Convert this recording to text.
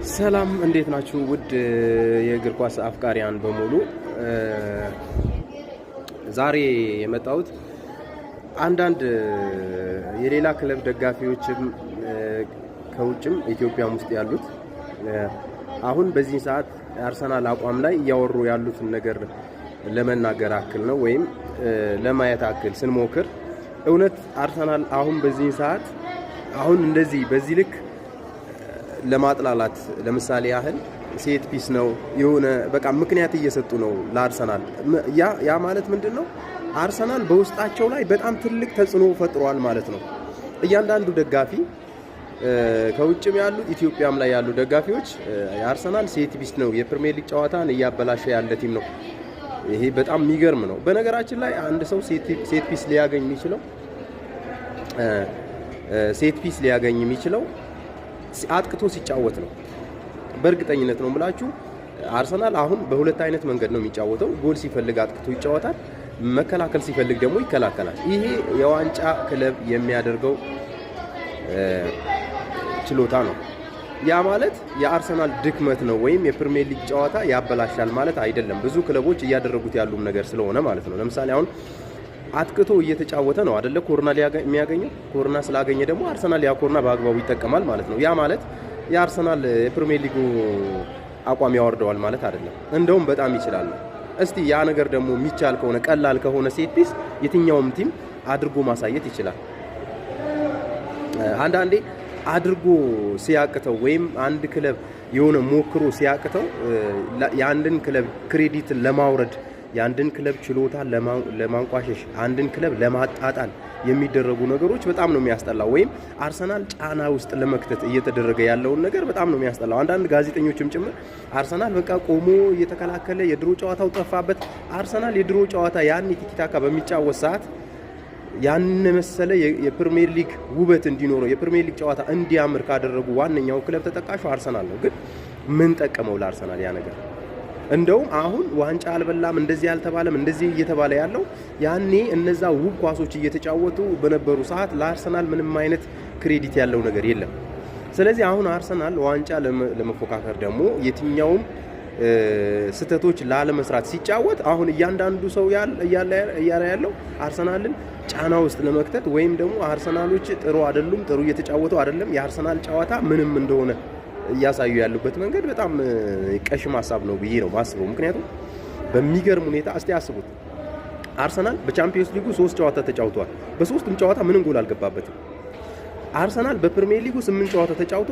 ሰላም እንዴት ናችሁ? ውድ የእግር ኳስ አፍቃሪያን በሙሉ ዛሬ የመጣሁት አንዳንድ የሌላ ክለብ ደጋፊዎችም ከውጭም ኢትዮጵያም ውስጥ ያሉት አሁን በዚህ ሰዓት አርሰናል አቋም ላይ እያወሩ ያሉትን ነገር ለመናገር አክል ነው ወይም ለማየት አክል ስንሞክር እውነት አርሰናል አሁን በዚህ ሰዓት አሁን እንደዚህ በዚህ ልክ ለማጥላላት ለምሳሌ ያህል ሴት ፒስ ነው የሆነ በቃ ምክንያት እየሰጡ ነው ለአርሰናል። ያ ማለት ምንድነው? አርሰናል በውስጣቸው ላይ በጣም ትልቅ ተጽዕኖ ፈጥሯል ማለት ነው። እያንዳንዱ ደጋፊ ከውጭም ያሉ ኢትዮጵያም ላይ ያሉ ደጋፊዎች የአርሰናል ሴት ፒስ ነው የፕሪሚየር ሊግ ጨዋታን እያበላሸ ያለ ቲም ነው። ይሄ በጣም የሚገርም ነው። በነገራችን ላይ አንድ ሰው ሴት ፒስ ሊያገኝ የሚችለው አጥቅቶ ሲጫወት ነው። በእርግጠኝነት ነው የምላችሁ። አርሰናል አሁን በሁለት አይነት መንገድ ነው የሚጫወተው። ጎል ሲፈልግ አጥቅቶ ይጫወታል፣ መከላከል ሲፈልግ ደግሞ ይከላከላል። ይሄ የዋንጫ ክለብ የሚያደርገው ችሎታ ነው። ያ ማለት የአርሰናል ድክመት ነው ወይም የፕሪሚየር ሊግ ጨዋታ ያበላሻል ማለት አይደለም። ብዙ ክለቦች እያደረጉት ያሉም ነገር ስለሆነ ማለት ነው። ለምሳሌ አሁን አጥቅቶ እየተጫወተ ነው አይደለ? ኮርና የሚያገኘው ኮርና ስላገኘ ደግሞ አርሰናል ያ ኮርና በአግባቡ ይጠቀማል ማለት ነው። ያ ማለት የአርሰናል የፕሪሚየር ሊጉ አቋም ያወርደዋል ማለት አይደለም። እንደውም በጣም ይችላል። እስቲ ያ ነገር ደግሞ የሚቻል ከሆነ ቀላል ከሆነ ሴት ፒስ የትኛውም ቲም አድርጎ ማሳየት ይችላል። አንዳንዴ አድርጎ ሲያቅተው ወይም አንድ ክለብ የሆነ ሞክሮ ሲያቅተው የአንድን ክለብ ክሬዲት ለማውረድ የአንድን ክለብ ችሎታ ለማንቋሸሽ አንድን ክለብ ለማጣጣል የሚደረጉ ነገሮች በጣም ነው የሚያስጠላው። ወይም አርሰናል ጫና ውስጥ ለመክተት እየተደረገ ያለውን ነገር በጣም ነው የሚያስጠላው። አንዳንድ ጋዜጠኞችም ጭምር አርሰናል በቃ ቆሞ እየተከላከለ የድሮ ጨዋታው ጠፋበት። አርሰናል የድሮ ጨዋታ ያን ቲኪታካ በሚጫወት ሰዓት ያን መሰለ የፕሪሚየር ሊግ ውበት እንዲኖረው የፕሪሚየር ሊግ ጨዋታ እንዲያምር ካደረጉ ዋነኛው ክለብ ተጠቃሹ አርሰናል ነው። ግን ምን ጠቀመው ለአርሰናል ያ ነገር? እንደውም አሁን ዋንጫ አልበላም እንደዚህ ያልተባለም እንደዚህ እየተባለ ያለው ያኔ እነዛ ውብ ኳሶች እየተጫወቱ በነበሩ ሰዓት ለአርሰናል ምንም አይነት ክሬዲት ያለው ነገር የለም። ስለዚህ አሁን አርሰናል ዋንጫ ለመፎካከር ደግሞ የትኛውም ስህተቶች ላለመስራት ሲጫወት አሁን እያንዳንዱ ሰው እያለ ያለው አርሰናልን ጫና ውስጥ ለመክተት ወይም ደግሞ አርሰናሎች ጥሩ አይደሉም፣ ጥሩ እየተጫወቱ አይደለም፣ የአርሰናል ጨዋታ ምንም እንደሆነ እያሳዩ ያሉበት መንገድ በጣም ቀሽም ሀሳብ ነው ብዬ ነው ማስበው። ምክንያቱም በሚገርም ሁኔታ እስቲ አስቡት፣ አርሰናል በቻምፒየንስ ሊጉ 3 ጨዋታ ተጫውቷል። በሶስቱም ጨዋታ ምንም ጎል አልገባበትም። አርሰናል በፕሪሚየር ሊጉ 8 ጨዋታ ተጫውቶ